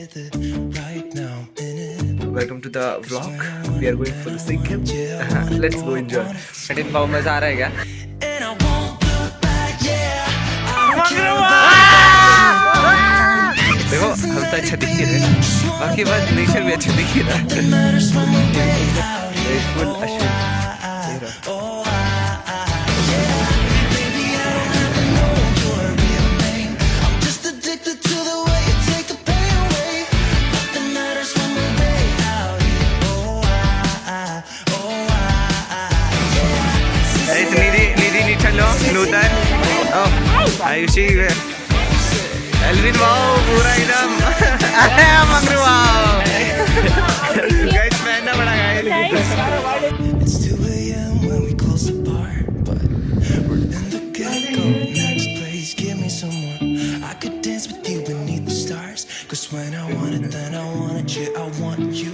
Welcome to the vlog. We are going for the Sikkim. Let's go enjoy. दिन बहुत मजा आ रहा है क्या? देखो हम तो अच्छा दिख ही रहे, बाकी बात नेचर भी अच्छा दिख ही रहा है। Full अश्विन। नूतन आयुषी एल्विन वाओ पूरा एकदम मंगरू वाओ गाइस पहनना पड़ा guys It's 2 a.m. when we close the bar, but we're in the Gangtok Diaries. Please give me someone I could dance with you beneath the stars. 'Cause when I want it, then I want it, yeah, I want you.